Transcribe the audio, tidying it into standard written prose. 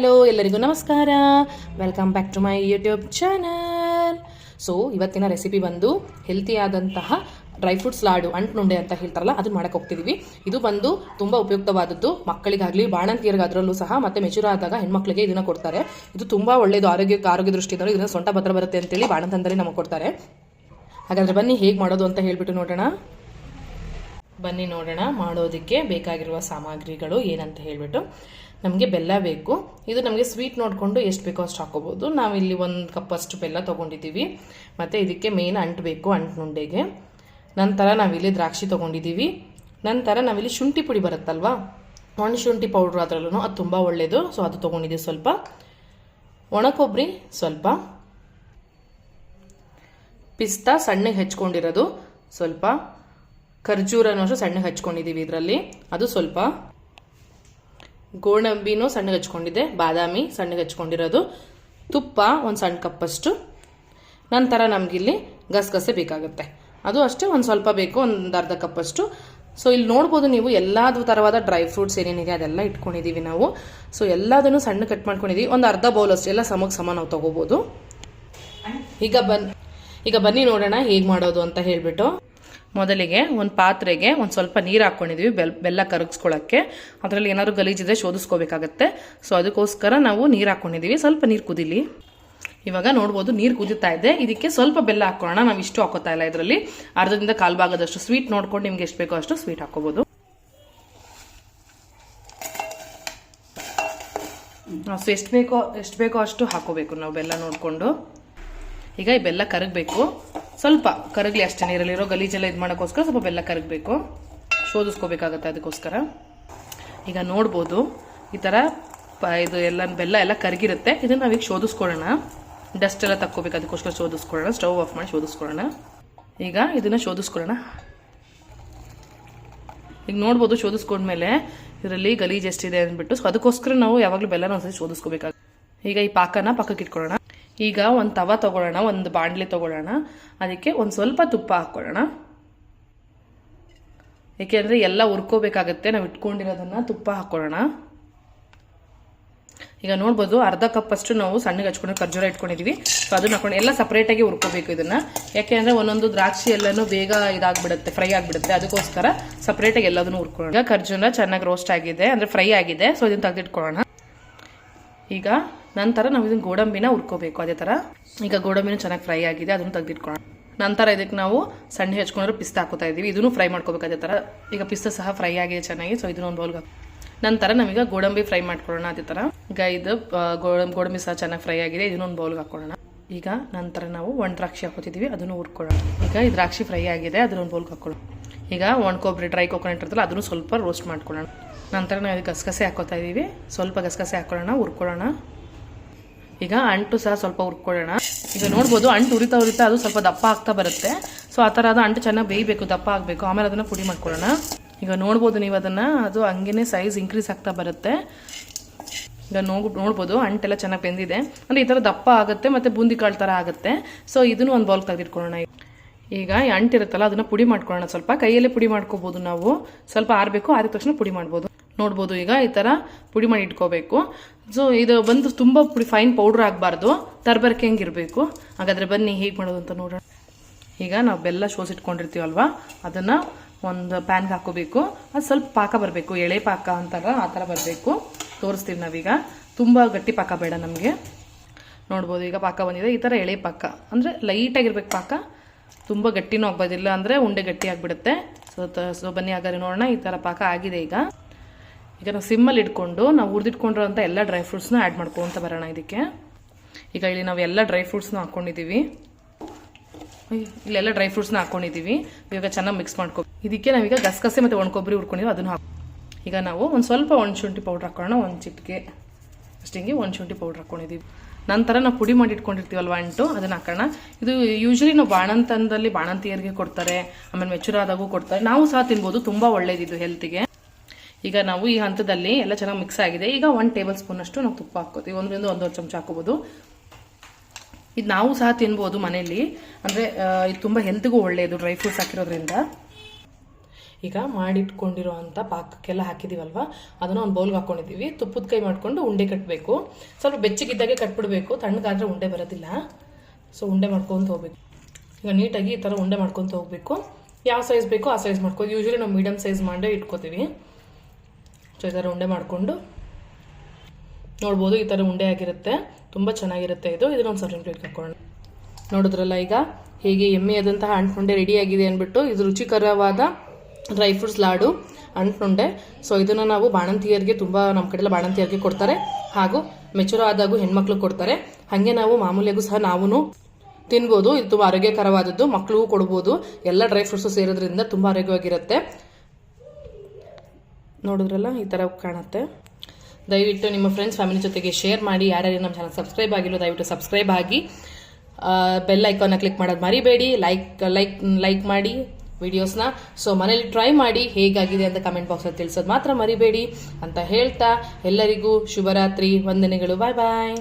Hello ಎಲ್ಲರಿಗೂ ನಮಸ್ಕಾರ, welcome back to my YouTube channel. So ಇವತ್ತಿನ ರೆಸಿಪಿ ಬಂದು ಹೆಲ್ತಿ ಆದಂತಹ ಡ್ರೈ ಫ್ರೂಟ್ಸ್ ಲಾಡು ಅಂಟ್ನುಂಡೆ ಅಂತ ಹೇಳ್ತಾರಲ್ಲ, ಅದನ್ನ ಮಾಡಕ್ಕೆ ಹೋಗ್ತಿದೀವಿ. ಇದು ಬಂದು ತುಂಬಾ ಉಪಯುಕ್ತವಾದದ್ದು, ಮಕ್ಕಳಿಗಾಗ್ಲಿ ಬಾಣಂತಿಯರಿಗಾದ್ರಲ್ಲೂ ಸಹ, ಮತ್ತೆ ಮೆಚೂರ್ ಆದಾಗ ಹೆಣ್ಮಕ್ಳಿಗೆ ಇದನ್ನ ಕೊಡ್ತಾರೆ. ಇದು ತುಂಬಾ ಒಳ್ಳೇದು ಆರೋಗ್ಯ ದೃಷ್ಟಿಯಿಂದ. ಇದನ್ನ ಸೊಂಟ ಭದ್ರ ಬರುತ್ತೆ ಅಂತೇಳಿ ಬಾಣಂತಂದರೆ ನಮಗೆ ಕೊಡ್ತಾರೆ. ಹಾಗಾದ್ರೆ ಬನ್ನಿ ಹೇಗೆ ಮಾಡೋದು ಅಂತ ಹೇಳ್ಬಿಟ್ಟು ನೋಡೋಣ. ಮಾಡೋದಕ್ಕೆ ಬೇಕಾಗಿರುವ ಸಾಮಗ್ರಿಗಳು ಏನಂತ ಹೇಳ್ಬಿಟ್ಟು, ನಮಗೆ ಬೆಲ್ಲ ಬೇಕು. ಇದು ನಮಗೆ ಸ್ವೀಟ್ ನೋಡಿಕೊಂಡು ಎಷ್ಟು ಬೇಕೋ ಅಷ್ಟು ಹಾಕೋಬಹುದು. ನಾವಿಲ್ಲಿ 1 ಕಪ್ ಅಷ್ಟು ಬೆಲ್ಲ ತೊಗೊಂಡಿದ್ದೀವಿ. ಮತ್ತು ಇದಕ್ಕೆ ಮೇನ್ ಅಂಟು ಬೇಕು, ಅಂಟ್ನುಂಡೆಗೆ. ನಂತರ ನಾವಿಲ್ಲಿ ದ್ರಾಕ್ಷಿ ತೊಗೊಂಡಿದ್ದೀವಿ. ನಂತರ ನಾವಿಲ್ಲಿ ಶುಂಠಿ ಪುಡಿ ಬರುತ್ತಲ್ವಾ, ಒಣ ಶುಂಠಿ ಪೌಡ್ರ್, ಅದರಲ್ಲೂ ಅದು ತುಂಬ ಒಳ್ಳೆಯದು. ಸೊ ಅದು ತೊಗೊಂಡಿದ್ದೀವಿ. ಸ್ವಲ್ಪ ಒಣ ಕೊಬ್ಬರಿ, ಸ್ವಲ್ಪ ಪಿಸ್ತಾ ಸಣ್ಣಗೆ ಹೆಚ್ಕೊಂಡಿರೋದು, ಸ್ವಲ್ಪ ಖರ್ಜೂರನೂ ಅಷ್ಟು ಸಣ್ಣಗೆ ಹಚ್ಕೊಂಡಿದ್ದೀವಿ ಇದರಲ್ಲಿ, ಅದು ಸ್ವಲ್ಪ ಗೋಡಂಬಿನೂ ಸಣ್ಣಗೆ ಹಚ್ಕೊಂಡಿದ್ದೆ, ಬಾದಾಮಿ ಸಣ್ಣಗೆ ಹಚ್ಕೊಂಡಿರೋದು, ತುಪ್ಪ 1 ಸಣ್ಣ ಕಪ್ಪಷ್ಟು. ನಂತರ ನಮಗಿಲ್ಲಿ ಗಸಗಸೆ ಬೇಕಾಗುತ್ತೆ, ಅದು ಅಷ್ಟೇ ಒಂದು ಸ್ವಲ್ಪ ಬೇಕು, ಒಂದು ಅರ್ಧ ಕಪ್ಪಷ್ಟು. ಸೊ ಇಲ್ಲಿ ನೋಡ್ಬೋದು ನೀವು ಎಲ್ಲಾದು ಥರವಾದ ಡ್ರೈ ಫ್ರೂಟ್ಸ್ ಏನೇನಿದೆ ಅದೆಲ್ಲ ಇಟ್ಕೊಂಡಿದ್ದೀವಿ ನಾವು. ಸೊ ಎಲ್ಲದನ್ನು ಸಣ್ಣ ಕಟ್ ಮಾಡ್ಕೊಂಡಿದ್ದೀವಿ. ಒಂದು ಅರ್ಧ ಬೌಲ್ ಅಷ್ಟು ಎಲ್ಲ ಸಮ ನಾವು ತೊಗೋಬೋದು. ಈಗ ಬನ್ನಿ ನೋಡೋಣ ಹೇಗೆ ಮಾಡೋದು ಅಂತ ಹೇಳ್ಬಿಟ್ಟು. ಮೊದಲಿಗೆ ಒಂದು ಪಾತ್ರೆಗೆ ಒಂದು ಸ್ವಲ್ಪ ನೀರು ಹಾಕ್ಕೊಂಡಿದ್ದೀವಿ, ಬೆಲ್ಲ ಕರಗಿಸ್ಕೊಳ್ಳೋಕ್ಕೆ. ಅದರಲ್ಲಿ ಏನಾದರೂ ಗಲೀಜಿದ್ರೆ ಶೋಧಿಸ್ಕೋಬೇಕಾಗತ್ತೆ. ಸೊ ಅದಕ್ಕೋಸ್ಕರ ನಾವು ನೀರು ಹಾಕ್ಕೊಂಡಿದ್ದೀವಿ. ಸ್ವಲ್ಪ ನೀರು ಕುದಿಲಿ. ಇವಾಗ ನೋಡ್ಬೋದು ನೀರು ಕುದೀತಾ ಇದೆ. ಇದಕ್ಕೆ ಸ್ವಲ್ಪ ಬೆಲ್ಲ ಹಾಕೋಣ. ನಾವು ಇಷ್ಟು ಹಾಕೋತಾ ಇಲ್ಲ, ಇದರಲ್ಲಿ ಅರ್ಧದಿಂದ ಕಾಲು ಭಾಗದಷ್ಟು ಸ್ವೀಟ್ ನೋಡ್ಕೊಂಡು ನಿಮ್ಗೆ ಎಷ್ಟು ಬೇಕೋ ಅಷ್ಟು ಸ್ವೀಟ್ ಹಾಕೋಬಹುದು. ಸೊ ಎಷ್ಟು ಬೇಕೋ ಅಷ್ಟು ಹಾಕೋಬೇಕು ನಾವು ಬೆಲ್ಲ ನೋಡಿಕೊಂಡು. ಈಗ ಈ ಬೆಲ್ಲ ಕರಗಬೇಕು, ಸ್ವಲ್ಪ ಕರಗಲಿ ಅಷ್ಟೇ. ನೀರಲ್ಲಿರೋ ಗಲೀಜೆಲ್ಲ ಇದು ಮಾಡೋಕ್ಕೋಸ್ಕರ ಸ್ವಲ್ಪ ಬೆಲ್ಲ ಕರಗಬೇಕು, ಶೋಧಿಸ್ಕೋಬೇಕಾಗತ್ತೆ ಅದಕ್ಕೋಸ್ಕರ. ಈಗ ನೋಡ್ಬೋದು ಈ ಥರ ಇದು ಎಲ್ಲ ಬೆಲ್ಲ ಎಲ್ಲ ಕರಗಿರುತ್ತೆ. ಇದನ್ನು ನಾವೀಗ ಶೋಧಿಸ್ಕೊಳ್ಳೋಣ. ಡಸ್ಟ್ ಎಲ್ಲ ತಕ್ಕೋಬೇಕು, ಅದಕ್ಕೋಸ್ಕರ ಶೋಧಿಸ್ಕೊಳ್ಳೋಣ. ಸ್ಟವ್ ಆಫ್ ಮಾಡಿ ಶೋಧಿಸ್ಕೊಳ್ಳೋಣ. ಈಗ ಇದನ್ನು ಶೋಧಿಸ್ಕೊಳ್ಳೋಣ. ಈಗ ನೋಡ್ಬೋದು ಶೋಧಿಸ್ಕೊಂಡ್ಮೇಲೆ ಇದರಲ್ಲಿ ಗಲೀಜು ಎಷ್ಟಿದೆ ಅಂದ್ಬಿಟ್ಟು. ಸೊ ಅದಕ್ಕೋಸ್ಕರ ನಾವು ಯಾವಾಗಲೂ ಬೆಲ್ಲನ ಒಂದ್ಸತಿ ಶೋಧಿಸ್ಕೋಬೇಕಾಗುತ್ತೆ. ಈಗ ಈ ಪಾಕನ ಪಕ್ಕಕ್ಕೆ ಇಟ್ಕೊಳ್ಳೋಣ. ಈಗ ಒಂದು ತವ ತೊಗೊಳ್ಳೋಣ, ಒಂದು ಬಾಣಲೆ ತೊಗೊಳ್ಳೋಣ. ಅದಕ್ಕೆ ಒಂದು ಸ್ವಲ್ಪ ತುಪ್ಪ ಹಾಕ್ಕೊಳ್ಳೋಣ. ಏಕೆಂದರೆ ಎಲ್ಲ ಹುರ್ಕೋಬೇಕಾಗತ್ತೆ, ನಾವು ಇಟ್ಕೊಂಡಿರೋದನ್ನ ತುಪ್ಪ ಹಾಕ್ಕೊಳ್ಳೋಣ. ಈಗ ನೋಡ್ಬೋದು ಅರ್ಧ ಕಪ್ ಅಷ್ಟು ನಾವು ಸಣ್ಣಗೆ ಹಚ್ಕೊಂಡು ಖರ್ಜೂರ ಇಟ್ಕೊಂಡಿದ್ದೀವಿ. ಸೊ ಅದನ್ನ ಹಾಕೊಂಡು ಎಲ್ಲ ಸಪ್ರೇಟಾಗಿ ಹುರ್ಕೋಬೇಕು ಇದನ್ನ. ಯಾಕೆಂದ್ರೆ ಒಂದೊಂದು ದ್ರಾಕ್ಷಿ ಎಲ್ಲನೂ ಬೇಗ ಇದಾಗ್ಬಿಡುತ್ತೆ, ಫ್ರೈ ಆಗಿಬಿಡುತ್ತೆ. ಅದಕ್ಕೋಸ್ಕರ ಸಪ್ರೇಟಾಗಿ ಎಲ್ಲದನ್ನು ಹುರ್ಕೊಳ್ಳೋಣ. ಈಗ ಖರ್ಜೂರ ಚೆನ್ನಾಗಿ ರೋಸ್ಟ್ ಆಗಿದೆ, ಅಂದರೆ ಫ್ರೈ ಆಗಿದೆ. ಸೊ ಇದನ್ನ ತೆಗೆದಿಟ್ಕೊಳ್ಳೋಣ. ಈಗ ನಂತರ ನಾವು ಇದನ್ನ ಗೋಡಂಬಿನ ಹುರ್ಕೋಬೇಕು ಅದೇ ಥರ. ಈಗ ಗೋಡಂಬಿನೂ ಚೆನ್ನಾಗಿ ಫ್ರೈ ಆಗಿದೆ, ಅದನ್ನು ತೆಗೆದಿಟ್ಕೊಳ್ಳೋಣ. ನಂತರ ಇದಕ್ಕೆ ನಾವು ಸಣ್ಣ ಹೆಚ್ಕೊಂಡ್ರೆ ಪಿಸ್ತಾ ಹಾಕೋತಾ ಇದ್ದೀವಿ. ಇದನ್ನು ಫ್ರೈ ಮಾಡ್ಕೋಬೇಕು ಅದೇ ಥರ. ಈಗ ಪಿಸ್ತಾ ಸಹ ಫ್ರೈ ಆಗಿದೆ ಚೆನ್ನಾಗಿ. ಸೊ ಇದನ್ನ ಒಂದು ಬೌಲ್ಗೆ. ನಂತರ ನಾವೀಗ ಗೋಡಂಬಿ ಫ್ರೈ ಮಾಡ್ಕೊಳ್ಳೋಣ ಅದೇ ಥರ. ಈಗ ಇದು ಗೋಡಂಬಿ ಸಹ ಚೆನ್ನಾಗಿ ಫ್ರೈ ಆಗಿದೆ, ಇದನ್ನೊಂದು ಬೌಲ್ಗೆ ಹಾಕೊಳ್ಳೋಣ. ಈಗ ನಂತರ ನಾವು ಒಣ ದ್ರಾಕ್ಷಿ ಹಾಕೋತಿದ್ದೀವಿ, ಅದನ್ನು ಹುರ್ಕೊಳ್ಳೋಣ. ಈಗ ಈ ದ್ರಾಕ್ಷಿ ಫ್ರೈ ಆಗಿದೆ, ಅದನ್ನೊಂದು ಬೌಲ್ಗೆ ಹಾಕೊಳ್ಳೋಣ. ಈಗ ಒಣ ಕೊಬ್ಬರಿ, ಡ್ರೈ ಕೋಕೋನಟ್ ಇರ್ತಲ್ಲ, ಅದನ್ನು ಸ್ವಲ್ಪ ರೋಸ್ಟ್ ಮಾಡ್ಕೊಳ್ಳೋಣ. ನಂತರ ನಾವು ಗಸಗಸೆ ಹಾಕೋತಾ ಇದ್ದೀವಿ, ಸ್ವಲ್ಪ ಗಸಗಸೆ ಹಾಕೊಳ್ಳೋಣ, ಹುರ್ಕೊಳ್ಳೋಣ. ಈಗ ಅಂಟು ಸಹ ಸ್ವಲ್ಪ ಹುರ್ಕೊಳ್ಳೋಣ. ಈಗ ನೋಡ್ಬೋದು ಅಂಟು ಉರಿತಾ ಅದು ಸ್ವಲ್ಪ ದಪ್ಪ ಆಗ್ತಾ ಬರುತ್ತೆ. ಸೊ ಆ ಥರ ಅದು ಅಂಟು ಚೆನ್ನಾಗಿ ಬೇಯಬೇಕು, ದಪ್ಪ ಆಗಬೇಕು. ಆಮೇಲೆ ಅದನ್ನು ಪುಡಿ ಮಾಡ್ಕೊಳ್ಳೋಣ. ಈಗ ನೋಡ್ಬೋದು ನೀವು ಅದನ್ನು, ಅದು ಹಂಗೇನೆ ಸೈಜ್ ಇನ್ಕ್ರೀಸ್ ಆಗ್ತಾ ಬರುತ್ತೆ. ಈಗ ನೋಡ್ಬೋದು ಅಂಟೆಲ್ಲ ಚೆನ್ನಾಗಿ ಬೆಂದಿದೆ. ಅಂದರೆ ಈ ಥರ ದಪ್ಪ ಆಗುತ್ತೆ, ಮತ್ತು ಬೂಂದಿ ಕಾಳು ಥರ ಆಗುತ್ತೆ. ಸೊ ಇದನ್ನು ಒಂದು ಬೌಲ್ಗೆ ತೆಗೆದಿಟ್ಕೊಳ್ಳೋಣ. ಈಗ ಈ ಅಂಟಿರುತ್ತಲ್ಲ ಅದನ್ನು ಪುಡಿ ಮಾಡ್ಕೊಳ್ಳೋಣ. ಸ್ವಲ್ಪ ಕೈಯಲ್ಲೇ ಪುಡಿ ಮಾಡ್ಕೋಬೋದು ನಾವು. ಸ್ವಲ್ಪ ಆರಬೇಕು, ಆರಿದ ತಕ್ಷಣ ಪುಡಿ ಮಾಡ್ಬೋದು. ನೋಡ್ಬೋದು ಈಗ ಈ ಥರ ಪುಡಿ ಮಾಡಿ ಇಟ್ಕೋಬೇಕು. ಸೊ ಇದು ಬಂದು ತುಂಬ ಫೈನ್ ಪೌಡ್ರ್ ಆಗಬಾರ್ದು, ತರಬರ್ಕೆ ಹಂಗಿರಬೇಕು. ಹಾಗಾದರೆ ಬನ್ನಿ ಹೇಗೆ ಮಾಡೋದು ಅಂತ ನೋಡೋಣ. ಈಗ ನಾವು ಬೆಲ್ಲ ಶೋಸಿಟ್ಕೊಂಡಿರ್ತೀವಲ್ವಾ, ಅದನ್ನು ಒಂದು ಪ್ಯಾನ್ಗೆ ಹಾಕೋಬೇಕು. ಅದು ಸ್ವಲ್ಪ ಪಾಕ ಬರಬೇಕು, ಎಳೆ ಪಾಕ ಅಂತಾರ ಆ ಥರ ಬರಬೇಕು. ತೋರಿಸ್ತೀವಿ ನಾವೀಗ. ತುಂಬ ಗಟ್ಟಿ ಪಾಕ ಬೇಡ ನಮಗೆ. ನೋಡ್ಬೋದು ಈಗ ಪಾಕ ಬಂದಿದೆ. ಈ ಥರ ಎಳೆ ಪಾಕ ಅಂದರೆ ಲೈಟಾಗಿರ್ಬೇಕು ಪಾಕ, ತುಂಬ ಗಟ್ಟಿನೂ ಆಗ್ಬೋದಿಲ್ಲ, ಅಂದರೆ ಉಂಡೆ ಗಟ್ಟಿ ಆಗಿಬಿಡುತ್ತೆ. ಸೊ ಬನ್ನಿ ಹಾಗಾದ್ರೆ ನೋಡೋಣ. ಈ ಥರ ಪಾಕ ಆಗಿದೆ. ಈಗ ನಾವು ಸಿಮ್ಮಲ್ಲಿ ಇಟ್ಕೊಂಡು ನಾವು ಹುರಿದಿಟ್ಕೊಂಡಿರೋಂಥ ಎಲ್ಲ ಡ್ರೈ ಫ್ರೂಟ್ಸ್ನ ಆ್ಯಡ್ ಮಾಡ್ಕೊಂತ ಬರೋಣ ಇದಕ್ಕೆ. ಈಗ ಇಲ್ಲಿ ನಾವು ಎಲ್ಲ ಡ್ರೈ ಫ್ರೂಟ್ಸ್ನ ಹಾಕ್ಕೊಂಡಿದ್ದೀವಿ. ಇಲ್ಲೆಲ್ಲ ಡ್ರೈ ಫ್ರೂಟ್ಸ್ನ ಹಾಕ್ಕೊಂಡಿದ್ದೀವಿ. ಇವಾಗ ಚೆನ್ನಾಗಿ ಮಿಕ್ಸ್ ಮಾಡ್ಕೊ. ಇದಕ್ಕೆ ನಾವೀಗ ಗಸಗಸೆ ಮತ್ತು ಒಣ ಕೊಬ್ಬರಿ ಹುರ್ಕೊಂಡಿದ್ದೀವಿ, ಅದನ್ನು ಹಾಕಿ. ಈಗ ನಾವು ಒಂದು ಸ್ವಲ್ಪ ಒಣ ಶುಂಠಿ ಪೌಡ್ರ್ ಹಾಕೋಣ, ಒಂದು ಚಿಟಿಕೆ ಅಷ್ಟಿಂಗೆ ಒಣ ಶುಂಠಿ ಪೌಡ್ರ್ ಹಾಕ್ಕೊಂಡಿದ್ದೀವಿ. ನಂತರ ನಾವು ಪುಡಿ ಮಾಡಿ ಇಟ್ಕೊಂಡಿರ್ತೀವಲ್ವ ಅಂಟು, ಅದನ್ನು ಹಾಕೋಣ. ಇದು ಯೂಶ್ವಲಿ ನಾವು ಬಾಣಂತನದಲ್ಲಿ ಬಾಣಂತಿಯರಿಗೆ ಕೊಡ್ತಾರೆ, ಆಮೇಲೆ ಮೆಚೂರ್ ಆದಾಗೂ ಕೊಡ್ತಾರೆ. ನಾವು ಸಹ ತಿನ್ಬೋದು, ತುಂಬ ಒಳ್ಳೇದಿದ್ದು ಹೆಲ್ತಿಗೆ. ಈಗ ನಾವು ಈ ಹಂತದಲ್ಲಿ ಎಲ್ಲ ಚೆನ್ನಾಗಿ ಮಿಕ್ಸ್ ಆಗಿದೆ. ಈಗ 1 ಟೇಬಲ್ ಸ್ಪೂನ್ ಅಷ್ಟು ನಾವು ತುಪ್ಪ ಹಾಕೋತೀವಿ. 1ರಿಂದ 1.5 ಚಮಚ ಹಾಕೋಬಹುದು. ಇದು ನಾವು ಸಹ ತಿನ್ಬೋದು ಮನೆಯಲ್ಲಿ, ಅಂದರೆ ಇದು ತುಂಬ ಹೆಲ್ತ್ಗೂ ಒಳ್ಳೆಯದು ಡ್ರೈ ಫ್ರೂಟ್ಸ್ ಹಾಕಿರೋದ್ರಿಂದ. ಈಗ ಮಾಡಿಟ್ಕೊಂಡಿರೋ ಅಂಥ ಪಾಕಕ್ಕೆಲ್ಲ ಹಾಕಿದೀವಲ್ವ ಅದನ್ನು ಒಂದು ಬೌಲ್ಗೆ ಹಾಕೊಂಡಿದ್ದೀವಿ. ತುಪ್ಪದ ಕೈ ಮಾಡಿಕೊಂಡು ಉಂಡೆ ಕಟ್ಟಬೇಕು. ಸ್ವಲ್ಪ ಬೆಚ್ಚಗಿದ್ದಾಗೆ ಕಟ್ಬಿಡ್ಬೇಕು, ತಣ್ಣಗಾದ್ರೆ ಉಂಡೆ ಬರೋದಿಲ್ಲ. ಸೊ ಉಂಡೆ ಮಾಡ್ಕೊತ ಹೋಗ್ಬೇಕು. ಈಗ ನೀಟಾಗಿ ಈ ಥರ ಉಂಡೆ ಮಾಡ್ಕೊತ ಹೋಗ್ಬೇಕು. ಯಾವ ಸೈಜ್ ಬೇಕೋ ಆ ಸೈಜ್ ಮಾಡ್ಕೋ. ಯೂಶ್ವಲಿ ನಾವು ಮೀಡಿಯಮ್ ಸೈಜ್ ಮಾಡೇ ಇಟ್ಕೋತೀವಿ. ಸೊ ಈ ಥರ ಉಂಡೆ ಮಾಡಿಕೊಂಡು ನೋಡ್ಬೋದು, ಈ ಥರ ಉಂಡೆ ಆಗಿರುತ್ತೆ. ತುಂಬ ಚೆನ್ನಾಗಿರುತ್ತೆ ಇದು. ಇದನ್ನೊಂದು ಸರ್ವಿಂಗ್ ಪ್ಲೇಟ್ಗೆ ಹಾಕೋಣ. ನೋಡಿದ್ರಲ್ಲ ಈಗ ಹೇಗೆ ಎಮ್ಮೆಯಾದಂತಹ ಅಂಟ್ನುಂಡೆ ರೆಡಿ ಆಗಿದೆ ಅಂದ್ಬಿಟ್ಟು. ಇದು ರುಚಿಕರವಾದ ಡ್ರೈ ಫ್ರೂಟ್ಸ್ ಲಾಡು ಅಂಟ್ನುಂಡೆ. ಸೊ ಇದನ್ನು ನಾವು ಬಾಣಂತಿಯರಿಗೆ, ತುಂಬ ನಮ್ಮ ಕಡೆಲ್ಲ ಬಾಣಂತಿಯರಿಗೆ ಕೊಡ್ತಾರೆ, ಹಾಗೂ ಮೆಚೂರ್ ಆದಾಗೂ ಹೆಣ್ಮಕ್ಳು ಕೊಡ್ತಾರೆ. ಹಾಗೆ ನಾವು ಮಾಮೂಲಿಯಾಗೂ ಸಹ ನಾವು ತಿನ್ಬೋದು. ಇದು ತುಂಬ ಆರೋಗ್ಯಕರವಾದದ್ದು, ಮಕ್ಕಳಿಗೂ ಕೊಡ್ಬೋದು. ಎಲ್ಲ ಡ್ರೈ ಫ್ರೂಟ್ಸು ಸೇರೋದ್ರಿಂದ ತುಂಬ ಆರೋಗ್ಯವಾಗಿರುತ್ತೆ. ನೋಡಿದ್ರಲ್ಲ ಈ ಥರ ಕಾಣುತ್ತೆ. ದಯವಿಟ್ಟು ನಿಮ್ಮ ಫ್ರೆಂಡ್ಸ್ ಫ್ಯಾಮಿಲಿ ಜೊತೆಗೆ ಶೇರ್ ಮಾಡಿ. ಯಾರ್ಯಾರು ನಮ್ಮ ಚಾನಲ್ ಸಬ್ಸ್ಕ್ರೈಬ್ ಆಗಿಲ್ಲ ದಯವಿಟ್ಟು ಸಬ್ಸ್ಕ್ರೈಬ್ ಆಗಿ. ಬೆಲ್ ಐಕಾನ್ನ ಕ್ಲಿಕ್ ಮಾಡೋದು ಮರಿಬೇಡಿ. ಲೈಕ್ ಮಾಡಿ ವಿಡಿಯೋಸ್ನ. ಸೊ ಮನೇಲಿ ಟ್ರೈ ಮಾಡಿ ಹೇಗಾಗಿದೆ ಅಂತ ಕಮೆಂಟ್ ಬಾಕ್ಸಲ್ಲಿ ತಿಳಿಸೋದು ಮಾತ್ರ ಮರಿಬೇಡಿ ಅಂತ ಹೇಳ್ತಾ ಎಲ್ಲರಿಗೂ ಶುಭರಾತ್ರಿ, ವಂದನೆಗಳು. ಬಾಯ್ ಬಾಯ್.